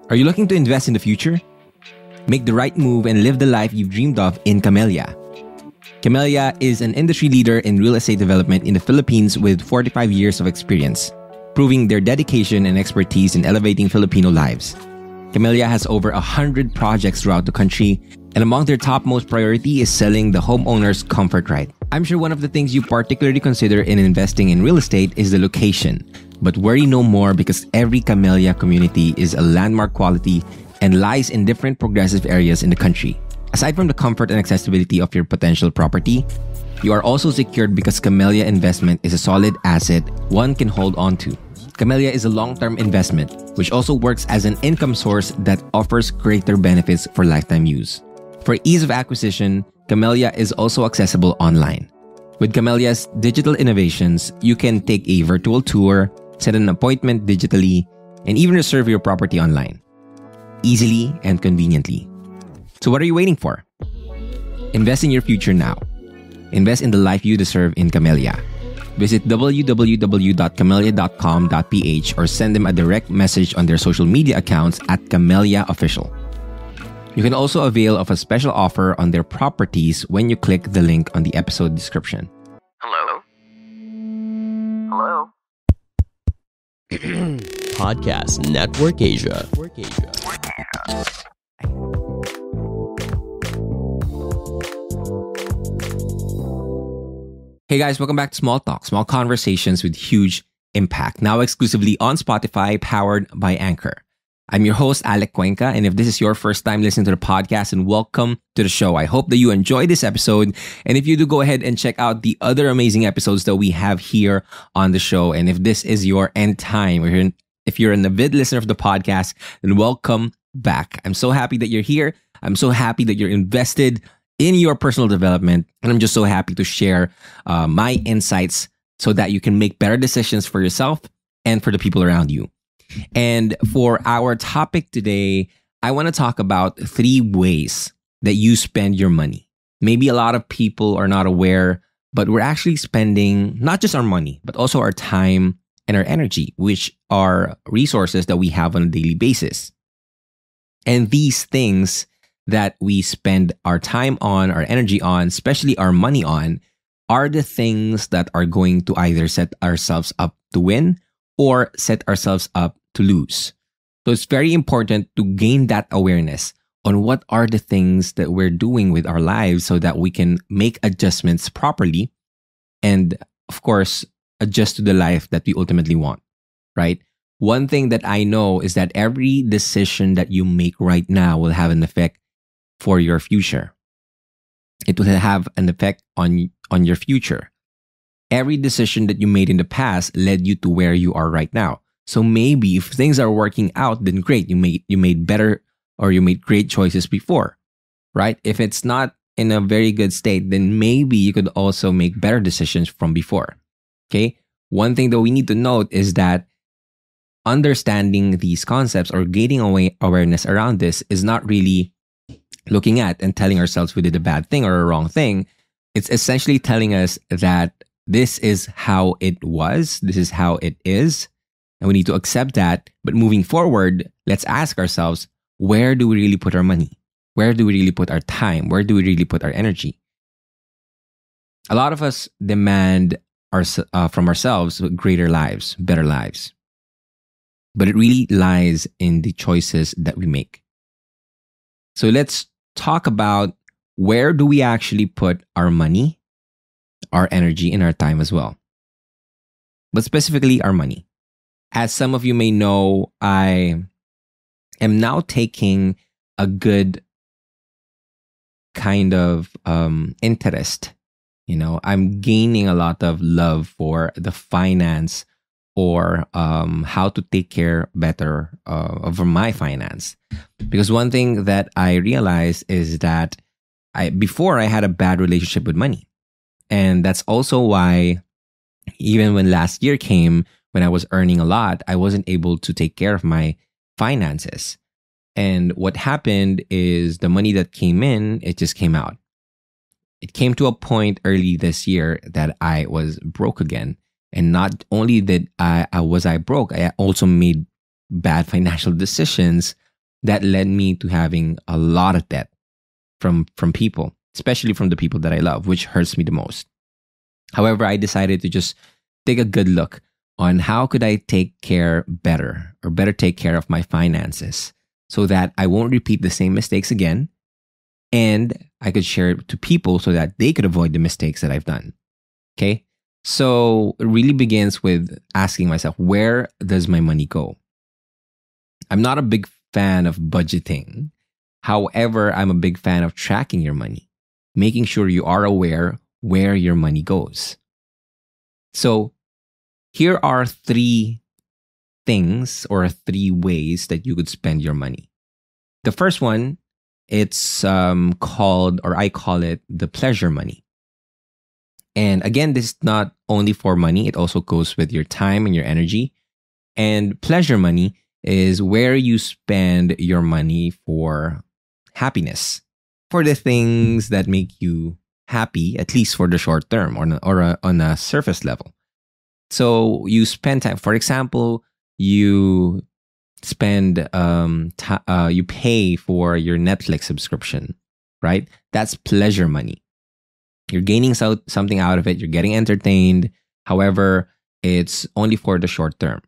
Are you looking to invest in the future? Make the right move and live the life you've dreamed of in Camella. Camella is an industry leader in real estate development in the Philippines with 45 years of experience, proving their dedication and expertise in elevating Filipino lives. Camella has over 100 projects throughout the country, and among their topmost priority is selling the homeowner's comfort right. I'm sure one of the things you particularly consider in investing in real estate is the location. But worry no more, because every Camella community is a landmark quality and lies in different progressive areas in the country. Aside from the comfort and accessibility of your potential property, you are also secured because Camella investment is a solid asset one can hold on to. Camella is a long-term investment, which also works as an income source that offers greater benefits for lifetime use. For ease of acquisition, Camella is also accessible online. With Camella's digital innovations, you can take a virtual tour, set an appointment digitally, and even reserve your property online, easily and conveniently. So what are you waiting for? Invest in your future now. Invest in the life you deserve in Camella. Visit www.camella.com.ph or send them a direct message on their social media accounts at Camella Official. You can also avail of a special offer on their properties when you click the link on the episode description. Hello? Hello? Podcast Network Asia. Hey guys, welcome back to Small Talk, small conversations with huge impact. Now exclusively on Spotify, powered by Anchor. I'm your host, Alec Cuenca, and if this is your first time listening to the podcast, and welcome to the show. I hope that you enjoyed this episode, and if you do, go ahead and check out the other amazing episodes that we have here on the show. And if this is your end time, or if you're an avid listener of the podcast, then welcome back. I'm so happy that you're here. I'm so happy that you're invested in your personal development, and I'm just so happy to share my insights so that you can make better decisions for yourself and for the people around you. And for our topic today, I want to talk about 3 ways that you spend your money. Maybe a lot of people are not aware, but we're actually spending not just our money, but also our time and our energy, which are resources that we have on a daily basis. And these things that we spend our time on, our energy on, especially our money on, are the things that are going to either set ourselves up to win or set ourselves up to lose. So it's very important to gain that awareness on what are the things that we're doing with our lives so that we can make adjustments properly and, of course, adjust to the life that we ultimately want, right? One thing that I know is that every decision that you make right now will have an effect for your future. It will have an effect on your future. Every decision that you made in the past led you to where you are right now. So maybe if things are working out, then great. You made better, or you made great choices before, right? If it's not in a very good state, then maybe you could also make better decisions from before. Okay? One thing that we need to note is that understanding these concepts or gaining awareness around this is not really looking at and telling ourselves we did a bad thing or a wrong thing. It's essentially telling us that this is how it was, this is how it is, and we need to accept that. But moving forward, let's ask ourselves, where do we really put our money? Where do we really put our time? Where do we really put our energy? A lot of us demand from ourselves greater lives, better lives. But it really lies in the choices that we make. So let's talk about, where do we actually put our money, our energy, and our time as well. But specifically our money. As some of you may know, I am now taking a good kind of interest. I'm gaining a lot of love for the finance, or how to take care better of my finance. Because one thing that I realized is that before I had a bad relationship with money. And that's also why even when last year came, when I was earning a lot, I wasn't able to take care of my finances. And what happened is the money that came in, it just came out. It came to a point early this year that I was broke again. And not only was I broke, I also made bad financial decisions that led me to having a lot of debt from people, especially from the people that I love, which hurts me the most. However, I decided to just take a good look on how could I take care better or better take care of my finances so that I won't repeat the same mistakes again, and I could share it to people so that they could avoid the mistakes that I've done. Okay? So it really begins with asking myself, where does my money go? I'm not a big fan of budgeting. However, I'm a big fan of tracking your money, making sure you are aware where your money goes. So here are 3 things or 3 ways that you could spend your money. The first one, it's called, or I call it, the pleasure money. And again, this is not only for money, it also goes with your time and your energy. And pleasure money is where you spend your money for happiness, for the things that make you happy, at least for the short term or on a surface level. So you spend time, for example, you spend, you pay for your Netflix subscription, right? That's pleasure money. You're gaining something out of it. You're getting entertained. However, it's only for the short term.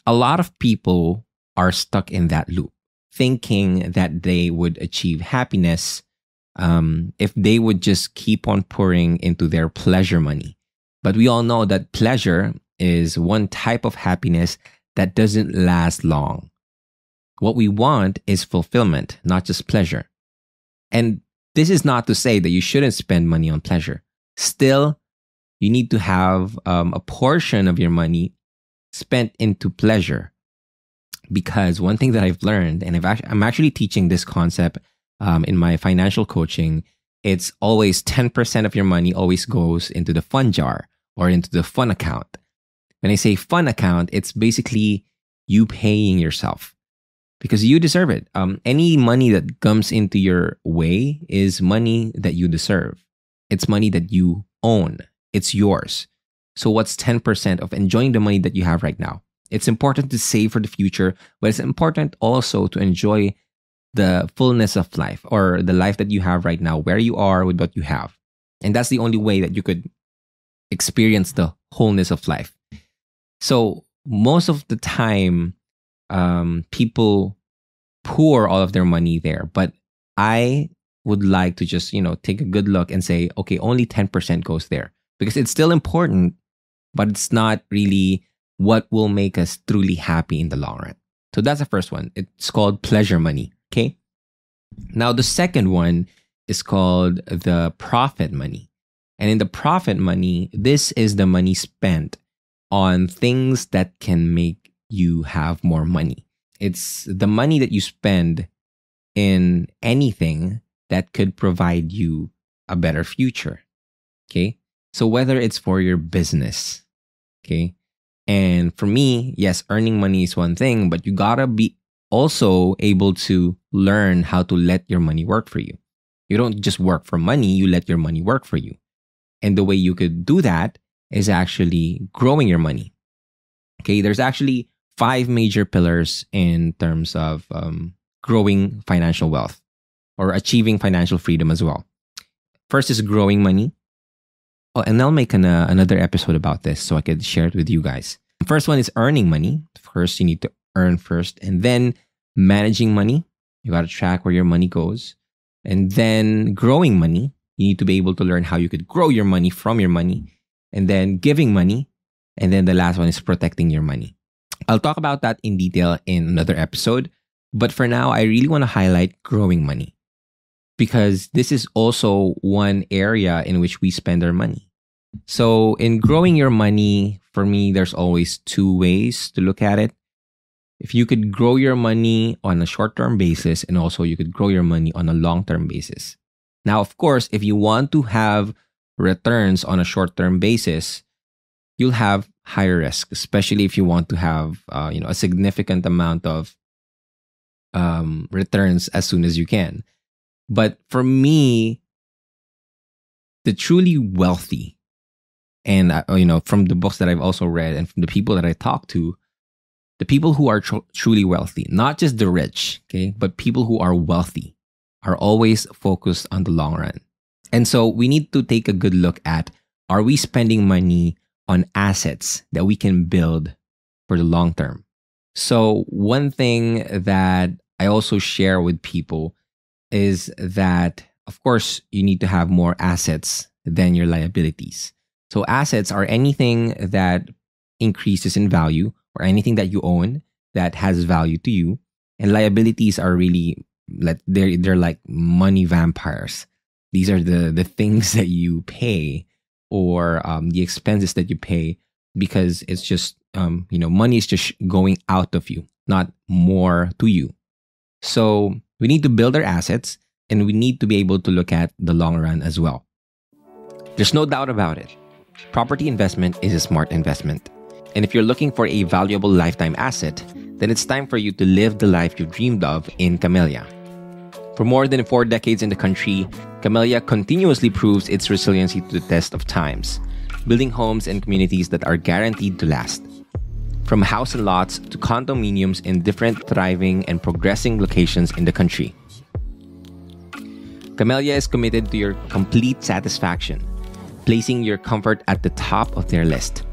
A lot of people are stuck in that loop, thinking that they would achieve happiness if they would just keep on pouring into their pleasure money. But we all know that pleasure is one type of happiness that doesn't last long. What we want is fulfillment, not just pleasure. And this is not to say that you shouldn't spend money on pleasure. Still, you need to have a portion of your money spent into pleasure. Because one thing that I've learned, and I'm actually teaching this concept in my financial coaching, it's always 10% of your money always goes into the fun jar or into the fun account. When I say fun account, it's basically you paying yourself because you deserve it. Any money that comes into your way is money that you deserve. It's money that you own. It's yours. So what's 10% of enjoying the money that you have right now? It's important to save for the future, but it's important also to enjoy the fullness of life or the life that you have right now, where you are with what you have. And that's the only way that you could experience the wholeness of life. So most of the time, people pour all of their money there. But I would like to just, take a good look and say, okay, only 10% goes there because it's still important, but it's not really what will make us truly happy in the long run. So that's the first one. It's called pleasure money. Okay. Now, the second one is called the profit money. And in the profit money, this is the money spent on things that can make you have more money. It's the money that you spend in anything that could provide you a better future. Okay. So whether it's for your business, okay. And for me, yes, earning money is one thing, but you gotta be also able to learn how to let your money work for you. You don't just work for money, you let your money work for you. And the way you could do that is actually growing your money. Okay, there's actually 5 major pillars in terms of growing financial wealth or achieving financial freedom as well. First is growing money. Oh, and I'll make another episode about this so I could share it with you guys. First one is earning money. First, you need to earn first, and then managing money. You got to track where your money goes. And then growing money. You need to be able to learn how you could grow your money from your money. And then giving money. And then the last one is protecting your money. I'll talk about that in detail in another episode. But for now, I really want to highlight growing money, because this is also one area in which we spend our money. So in growing your money, for me, there's always 2 ways to look at it. If you could grow your money on a short-term basis, and also you could grow your money on a long-term basis. Now, of course, if you want to have returns on a short-term basis, you'll have higher risk, especially if you want to have a significant amount of returns as soon as you can. But for me, the truly wealthy, and from the books that I've also read and from the people that I talk to, The people who are truly wealthy, not just the rich, okay, but people who are wealthy are always focused on the long run. And so we need to take a good look at, are we spending money on assets that we can build for the long term? So one thing that I also share with people is that, of course, you need to have more assets than your liabilities. So assets are anything that increases in value or anything that you own that has value to you. And liabilities are really like they're like money vampires. These are the things that you pay or the expenses that you pay because it's just money is just going out of you, not more to you. So we need to build our assets and we need to be able to look at the long run as well. There's no doubt about it. Property investment is a smart investment. And if you're looking for a valuable lifetime asset, then it's time for you to live the life you've dreamed of in Camella. For more than 4 decades in the country, Camella continuously proves its resiliency to the test of times, building homes and communities that are guaranteed to last. From house and lots to condominiums in different thriving and progressing locations in the country. Camella is committed to your complete satisfaction, placing your comfort at the top of their list.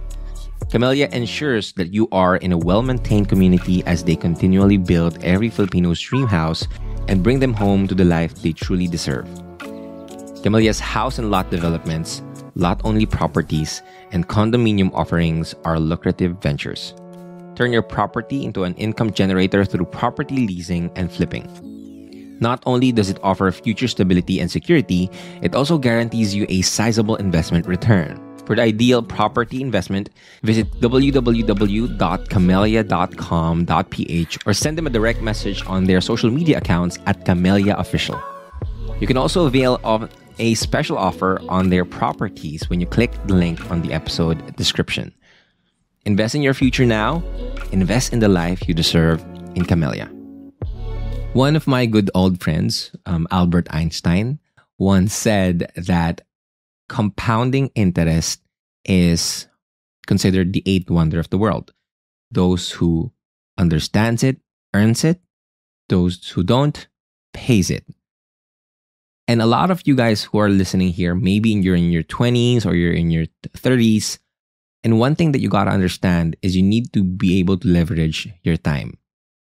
Camella ensures that you are in a well-maintained community as they continually build every Filipino's dream house and bring them home to the life they truly deserve. Camella's house and lot developments, lot-only properties, and condominium offerings are lucrative ventures. Turn your property into an income generator through property leasing and flipping. Not only does it offer future stability and security, it also guarantees you a sizable investment return. For the ideal property investment, visit www.camella.com.ph or send them a direct message on their social media accounts at Camella Official. You can also avail of a special offer on their properties when you click the link on the episode description. Invest in your future now. Invest in the life you deserve in Camella. One of my good old friends, Albert Einstein, once said that compounding interest is considered the 8th wonder of the world. Those who understands it, earns it. Those who don't, pays it. And a lot of you guys who are listening here, maybe you're in your 20s or you're in your 30s. And one thing that you got to understand is you need to be able to leverage your time.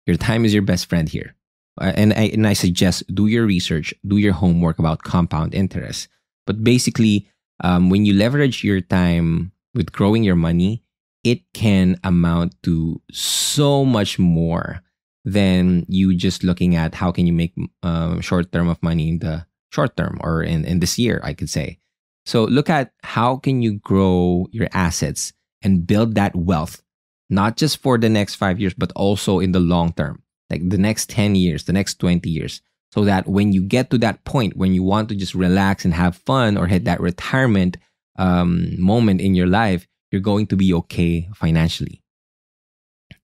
Your time is your best friend here. And I suggest do your research, do your homework about compound interest. But basically, when you leverage your time with growing your money, it can amount to so much more than you just looking at how can you make short term of money in the short term or in this year, I could say. So look at how can you grow your assets and build that wealth, not just for the next 5 years, but also in the long term, like the next 10 years, the next 20 years. So that when you get to that point, when you want to just relax and have fun or hit that retirement moment in your life, you're going to be okay financially.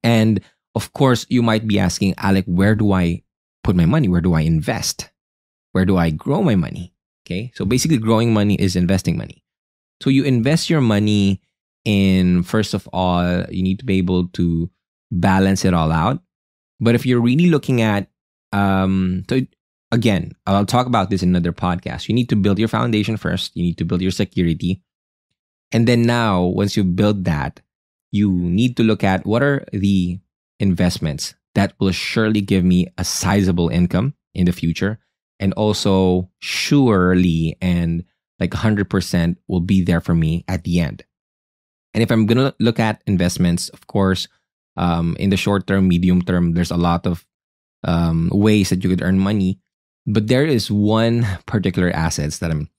And of course, you might be asking, Alec, where do I put my money? Where do I invest? Where do I grow my money? Okay, so basically growing money is investing money. So you invest your money in, first of all, you need to be able to balance it all out. But if you're really looking at, so again, I'll talk about this in another podcast. You need to build your foundation first. You need to build your security. And then now, once you build that, you need to look at what are the investments that will surely give me a sizable income in the future. And also surely and like 100% will be there for me at the end. And if I'm going to look at investments, of course, in the short term, medium term, there's a lot of ways that you could earn money. But there is one particular assets that I'm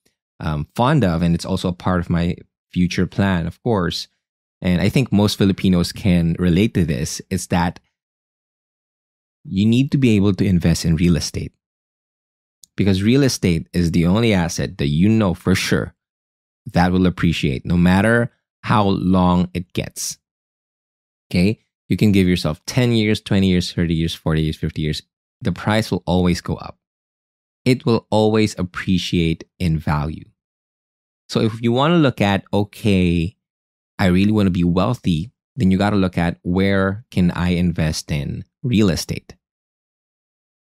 fond of, and it's also a part of my future plan, of course. And I think most Filipinos can relate to this. It's that you need to be able to invest in real estate. Because real estate is the only asset that you know for sure that will appreciate no matter how long it gets. Okay? You can give yourself 10 years, 20 years, 30 years, 40 years, 50 years. The price will always go up. It will always appreciate in value. So if you want to look at, okay, I really want to be wealthy, then you got to look at where can I invest in real estate.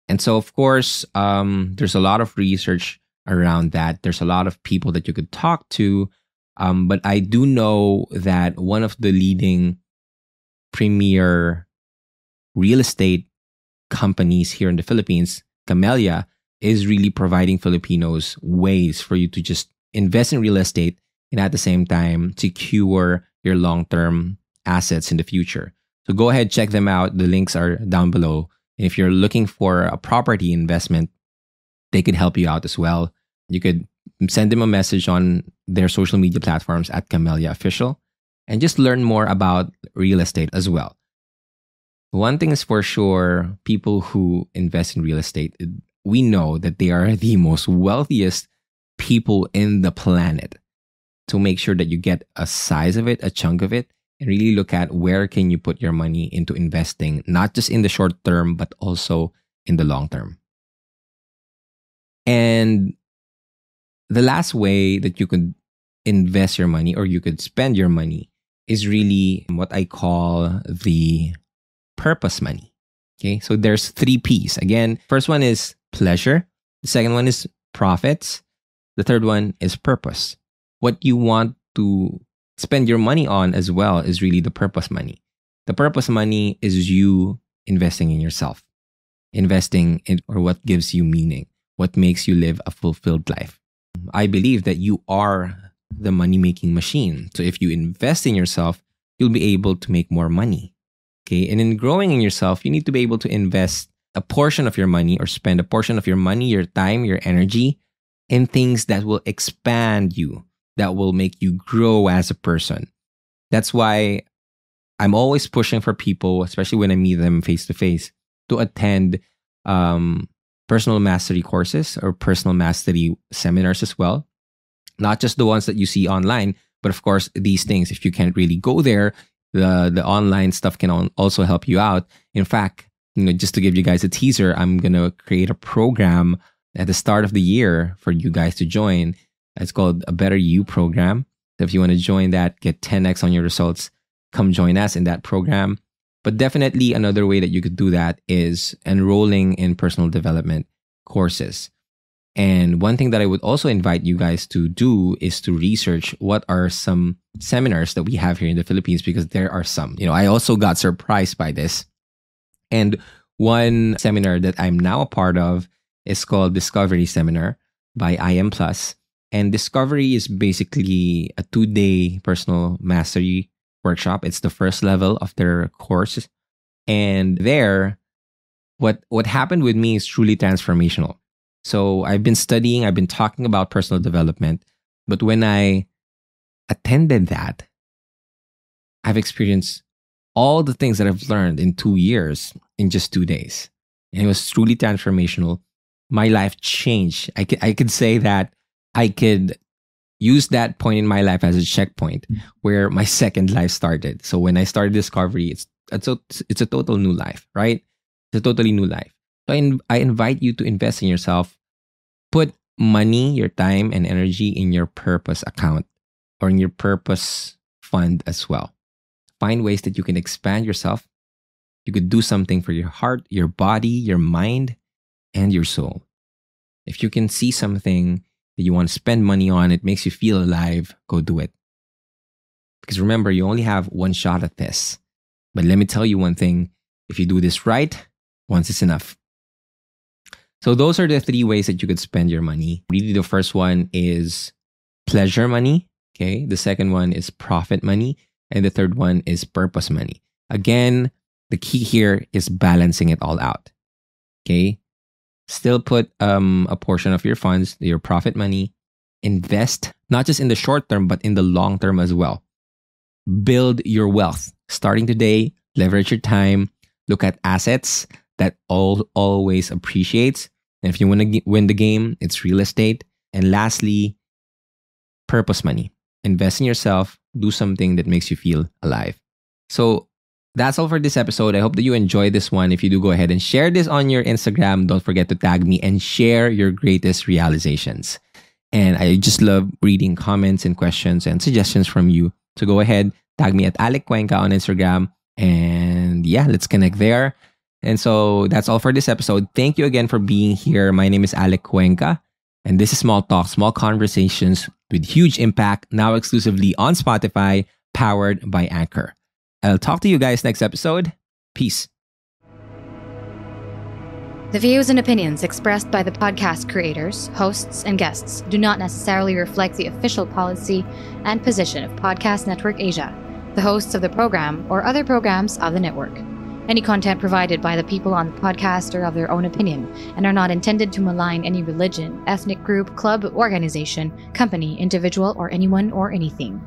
And so, of course, there's a lot of research around that. There's a lot of people that you could talk to. But I do know that one of the leading premier real estate companies here in the Philippines, Camella, is really providing Filipinos ways for you to just invest in real estate and at the same time secure your long-term assets in the future. So go ahead, check them out. The links are down below. And if you're looking for a property investment, they could help you out as well. You could send them a message on their social media platforms at Camella Official and just learn more about real estate as well. One thing is for sure, people who invest in real estate, we know that they are the most wealthiest people in the planet. To make sure that you get a size of it, a chunk of it, and really look at where can you put your money into investing, not just in the short term, but also in the long term. And the last way that you could invest your money or you could spend your money is really what I call the purpose money. Okay, so there's 3 P's. Again, first one is pleasure. The second one is profits. The third one is purpose. What you want to spend your money on as well is really the purpose money. The purpose money is you investing in yourself, investing in or what gives you meaning, what makes you live a fulfilled life. I believe that you are the money-making machine. So if you invest in yourself, you'll be able to make more money. Okay, and in growing in yourself, you need to be able to invest a portion of your money or spend a portion of your money, your time, your energy in things that will expand you, that will make you grow as a person. That's why I'm always pushing for people, especially when I meet them face to face, to attend personal mastery courses or personal mastery seminars as well. Not just the ones that you see online, but of course, these things, if you can't really go there, the online stuff can also help you out. In fact, just to give you guys a teaser, I'm going to create a program at the start of the year for you guys to join. It's called a Better You program. So if you want to join that, get 10x on your results, come join us in that program. But definitely another way that you could do that is enrolling in personal development courses. And one thing that I would also invite you guys to do is to research what are some seminars that we have here in the Philippines, because there are some. I also got surprised by this. And one seminar that I'm now a part of is called Discovery Seminar by IM Plus. And Discovery is basically a 2-day personal mastery workshop. It's the first level of their course. And there, what happened with me is truly transformational. So I've been studying, I've been talking about personal development. But when I attended that, I've experienced all the things that I've learned in 2 years in just 2 days. And it was truly transformational. My life changed. I could say that I could use that point in my life as a checkpoint where my second life started. So when I started Discovery, it's a total new life, right? It's a totally new life. So I invite you to invest in yourself. Put money, your time, and energy in your purpose account or in your purpose fund as well. Find ways that you can expand yourself. You could do something for your heart, your body, your mind, and your soul. If you can see something that you want to spend money on, it makes you feel alive, go do it. Because remember, you only have one shot at this. But let me tell you one thing. If you do this right, once is enough. So those are the 3 ways that you could spend your money. Really, the first one is pleasure money. Okay. The second one is profit money. And the third one is purpose money. Again, the key here is balancing it all out. Okay. Still put a portion of your funds, your profit money, invest, not just in the short term, but in the long term as well. Build your wealth. Starting today, leverage your time, look at assets that always appreciates. And if you want to win the game, it's real estate. And lastly, purpose money. Invest in yourself, do something that makes you feel alive. So that's all for this episode. I hope that you enjoyed this one. If you do, go ahead and share this on your Instagram. Don't forget to tag me and share your greatest realizations. And I just love reading comments and questions and suggestions from you. So go ahead, Tag me at Alec Cuenca on Instagram. And yeah, let's connect there. And so that's all for this episode. Thank you again for being here. My name is Alec Cuenca, and this is Small Talk, Small Conversations with huge impact, now exclusively on Spotify, powered by Anchor. I'll talk to you guys next episode. Peace. The views and opinions expressed by the podcast creators, hosts, and guests do not necessarily reflect the official policy and position of Podcast Network Asia, the hosts of the program, or other programs of the network. Any content provided by the people on the podcast are of their own opinion and are not intended to malign any religion, ethnic group, club, organization, company, individual, or anyone or anything.